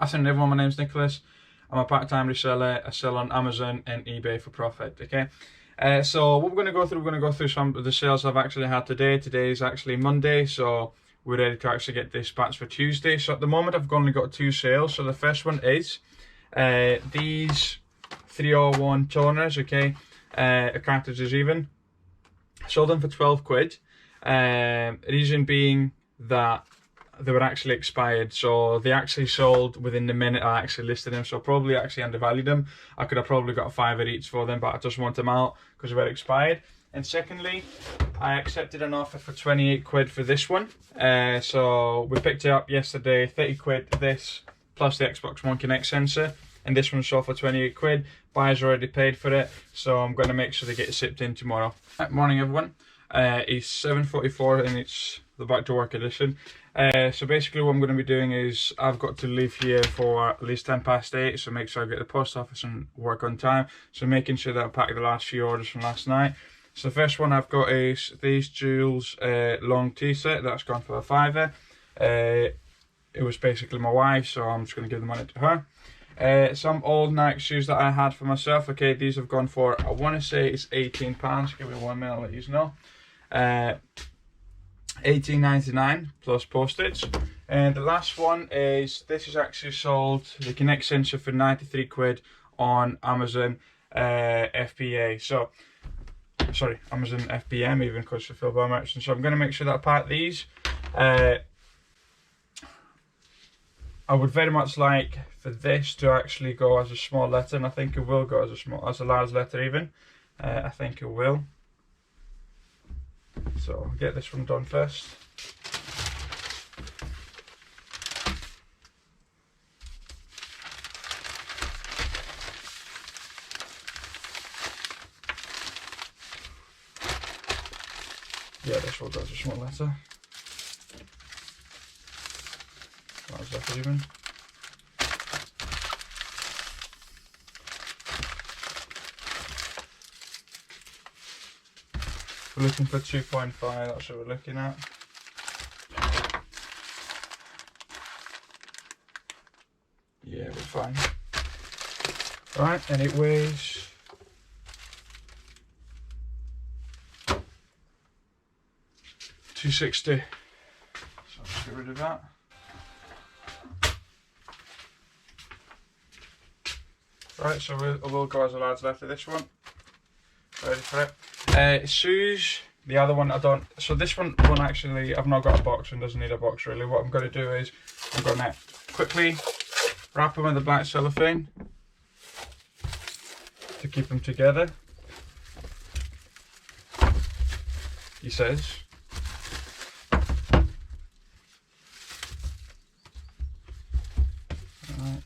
Afternoon everyone, my name's Nicholas. I'm a part-time reseller. I sell on Amazon and eBay for profit, okay? So what we're going to go through some of the sales I've actually had today. Today is actually Monday, so we're ready to actually get dispatched for Tuesday. So at the moment I've only got 2 sales. So the first one is these 301 toners, okay? Cartridges even. Sold them for 12 quid. Reason being that they were actually expired, so they actually sold within the minute I actually listed them, so probably actually undervalued them. I could have probably got a $5 each for them, but I just want them out because they were expired. And secondly, I accepted an offer for 28 quid for this one. So we picked it up yesterday, 30 quid this, plus the Xbox One Kinect sensor. And this one sold for 28 quid. Buyers already paid for it, so I'm going to make sure they get it shipped in tomorrow. Morning everyone. It's 7:44 and it's the back to work edition. So basically what I'm going to be doing is I've got to leave here for at least 8:10, so make sure I get to the post office and work on time. So making sure that I pack the last few orders from last night. So the first one I've got is these Jules long tea set. That's gone for a £5. It was basically my wife, so I'm just going to give the money to her. Some old Nike shoes that I had for myself. Okay, these have gone for, I want to say it's £18. Give me 1 minute, I'll let you know. $18.99 plus postage. And the last one is, this is actually sold, the Kinect sensor, for 93 quid on Amazon FBA. So, sorry, Amazon FBM even, because it's fulfilled by merchant. So I'm going to make sure that I pack these. I would very much like for this to actually go as a small letter, and I think it will go as a large letter even. I think it will. So I'll get this one done first. Yeah, this will go as a small letter. Large letter even. We're looking for 2.5, that's what we're looking at. Yeah, we're fine. Right, and it weighs 260. So I'll just get rid of that. Right, so we'll go as a large letter, this one. Ready for it. Shoes, the other one I don't, so this one actually, I've not got a box and doesn't need a box really. What I'm going to do is, I'm going to quickly wrap them in the black cellophane to keep them together. He says. Right.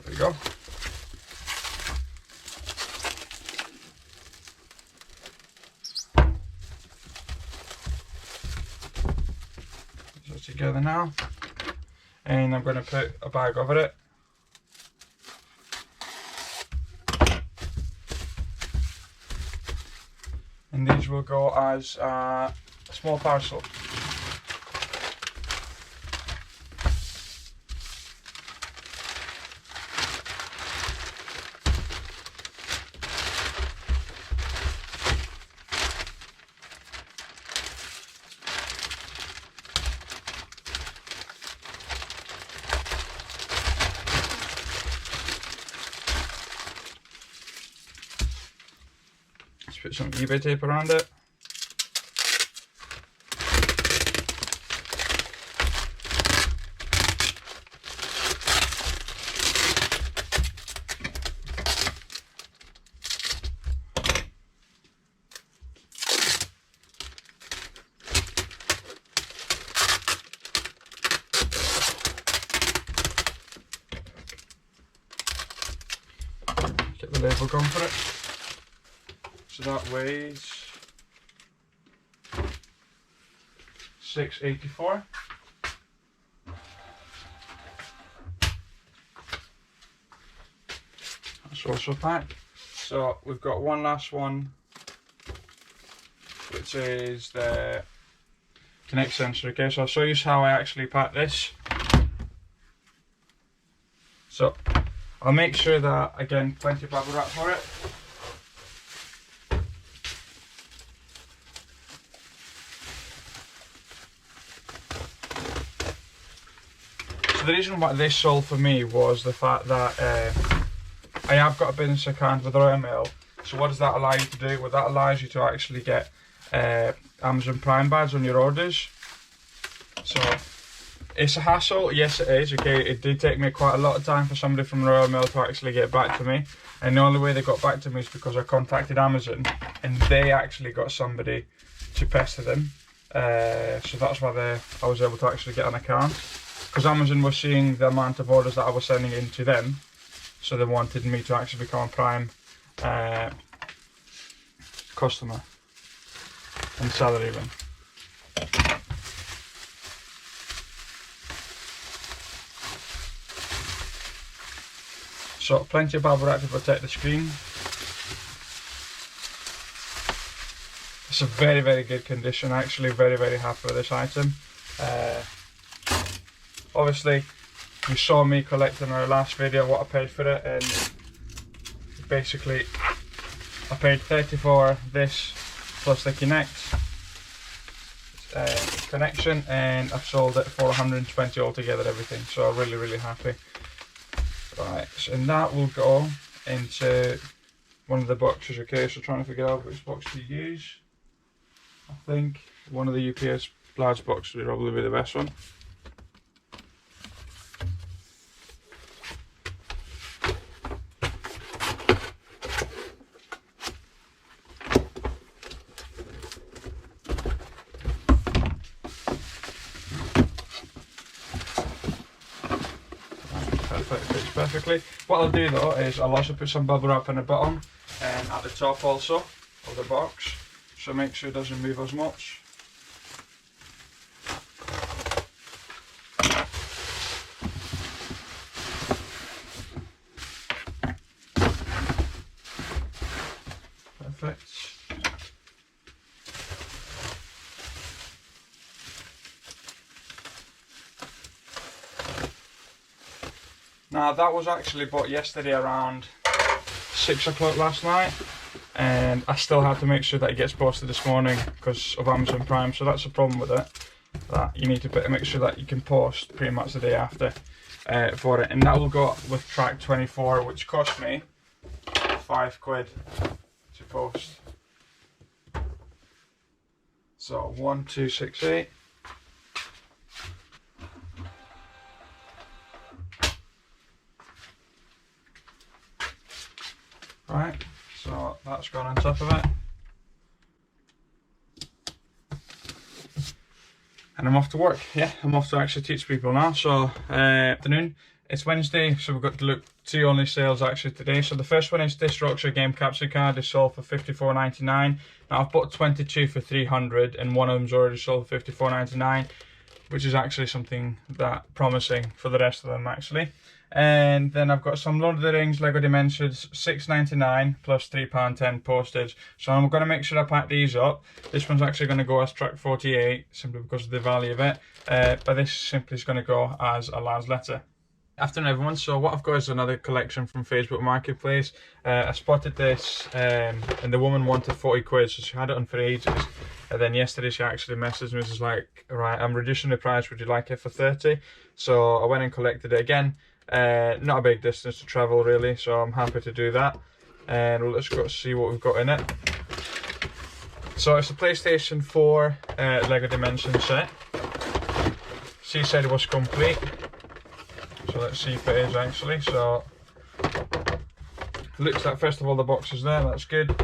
There we go. So together now, and I'm going to put a bag over it. And these will go as a small parcel. Let's put some eBay tape around it. Get the label going for it. So that weighs 684. That's also packed. So we've got one last one which is the Connect sensor. Okay, so I'll show you how I actually pack this. So I'll make sure that, again, plenty of bubble wrap for it. So the reason why this sold for me was the fact that I have got a business account with Royal Mail. So what does that allow you to do? Well, that allows you to actually get Amazon Prime badge on your orders. So it's a hassle, yes it is. Okay, it did take me quite a lot of time for somebody from Royal Mail to actually get back to me, and the only way they got back to me is because I contacted Amazon and they actually got somebody to pester them. So that's why I was able to actually get an account, because Amazon was seeing the amount of orders that I was sending in to them, so they wanted me to actually become a Prime customer and seller even. So plenty of bubble wrap to protect the screen. It's a very, very good condition. Actually, very, very happy with this item. Obviously, you saw me collecting our last video what I paid for it, and basically I paid 30 for this plus the connection, and I've sold it for 120 altogether, everything. So really, really happy. Right, and that will go into one of the boxes. Okay, so trying to figure out which box to use. I think one of the UPS large boxes would probably be the best one. Perfect, fits perfectly. What I'll do though is I'll also put some bubble wrap in the bottom and at the top also of the box, so make sure it doesn't move as much. Perfect. Now that was actually bought yesterday around 6 o'clock last night, and I still had to make sure that it gets posted this morning because of Amazon Prime. So that's the problem with it, that you need to make sure that you can post pretty much the day after for it, and that will go with track 24, which cost me £5 to post. So 1268. Right, so that's gone on top of it. And I'm off to work. Yeah, I'm off to actually teach people now. So, afternoon, it's Wednesday, so we've got to look two only sales actually today. So the first one is this Rockstar game capture card is sold for £54.99. Now I've bought 22 for 300, and one of them's already sold for £54.99, which is actually something that promising for the rest of them actually. And then I've got some Lord of the Rings Lego Dimensions, £6.99 plus £3.10 postage. So I'm going to make sure I pack these up. This one's actually going to go as track 48 simply because of the value of it, but this simply is going to go as a last letter. Afternoon everyone, so what I've got is another collection from Facebook Marketplace. I spotted this and the woman wanted 40 quid, so she had it on for ages, and then yesterday she actually messaged me, she's like, right, I'm reducing the price, would you like it for 30? So I went and collected it again. Not a big distance to travel really, so I'm happy to do that, and let's go see what we've got in it. So it's a PlayStation 4 Lego Dimensions set. She said it was complete, so let's see if it is actually. So looks like first of all the box is there, that's good.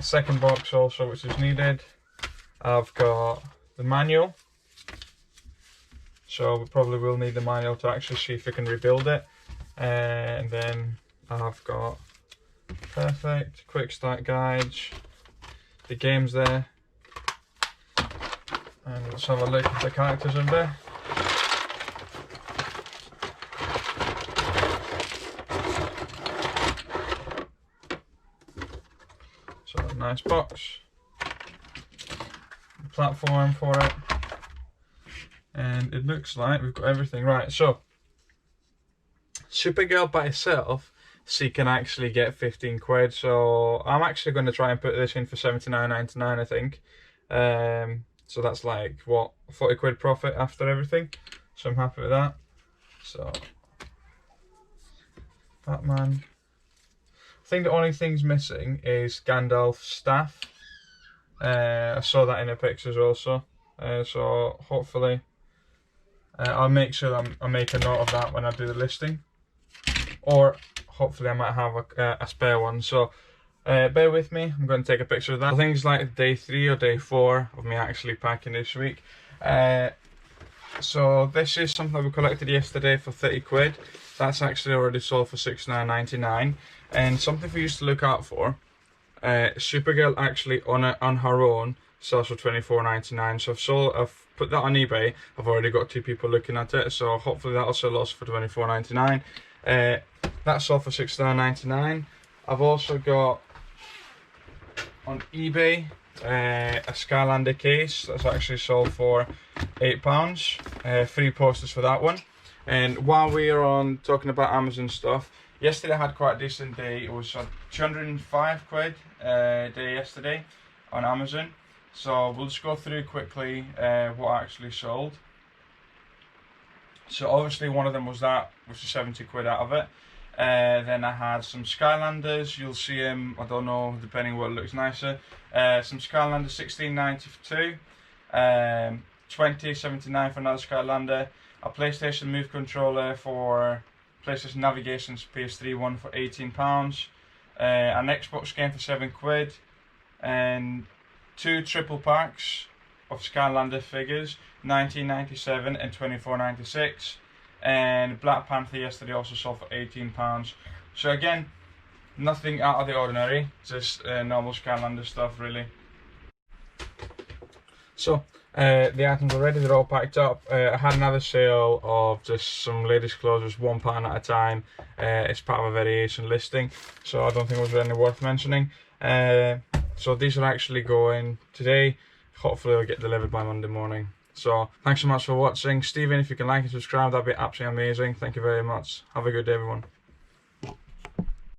Second box also, which is needed. I've got the manual, so we probably will need the manual to actually see if we can rebuild it. And then I've got perfect quick start guides, the games there, and let's have a look at the characters in there. So nice box. the platform for it. And it looks like we've got everything right. So Supergirl by itself, she can actually get 15 quid. So I'm actually going to try and put this in for 79.99, I think. So that's like, what, 40 quid profit after everything. So I'm happy with that. So Batman. I think the only thing's missing is Gandalf's staff. I saw that in the pictures also. So hopefully I'll make sure that I make a note of that when I do the listing. Or hopefully I might have a spare one. So bear with me, I'm going to take a picture of that. I think it's like day 3 or day 4 of me actually packing this week. So this is something that we collected yesterday for 30 quid. That's actually already sold for $69.99. And something for you to look out for. Supergirl actually on her own sells for $24.99. So I've put that on eBay. I've already got 2 people looking at it. So hopefully that'll sell also for $24.99. That's sold for $69.99. I've also got on eBay a Skylander case that's actually sold for £8. 3 posters for that one. And while we are on talking about Amazon stuff, yesterday I had quite a decent day. It was 205 quid day yesterday on Amazon. So we'll just go through quickly what I actually sold. So obviously one of them was that, which is 70 quid out of it. Then I had some Skylanders. You'll see them, I don't know, depending what looks nicer. Some Skylanders, $16.92. $20.79 for another Skylander. A PlayStation Move controller for PlayStation Navigation PS3 one for £18. An Xbox game for 7 quid. And 2 triple packs of Skylander figures, $19.97 and $24.96. And Black Panther yesterday also sold for £18. So again, nothing out of the ordinary, just normal Skylander stuff really. So the items are ready, they're all packed up. I had another sale of just some ladies' clothes, just £1 at a time. It's part of a variation listing, so I don't think it was any worth mentioning. So these are actually going today. Hopefully they'll get delivered by Monday morning. So thanks so much for watching. Stephen, if you can like and subscribe, that'd be absolutely amazing. Thank you very much. Have a good day, everyone.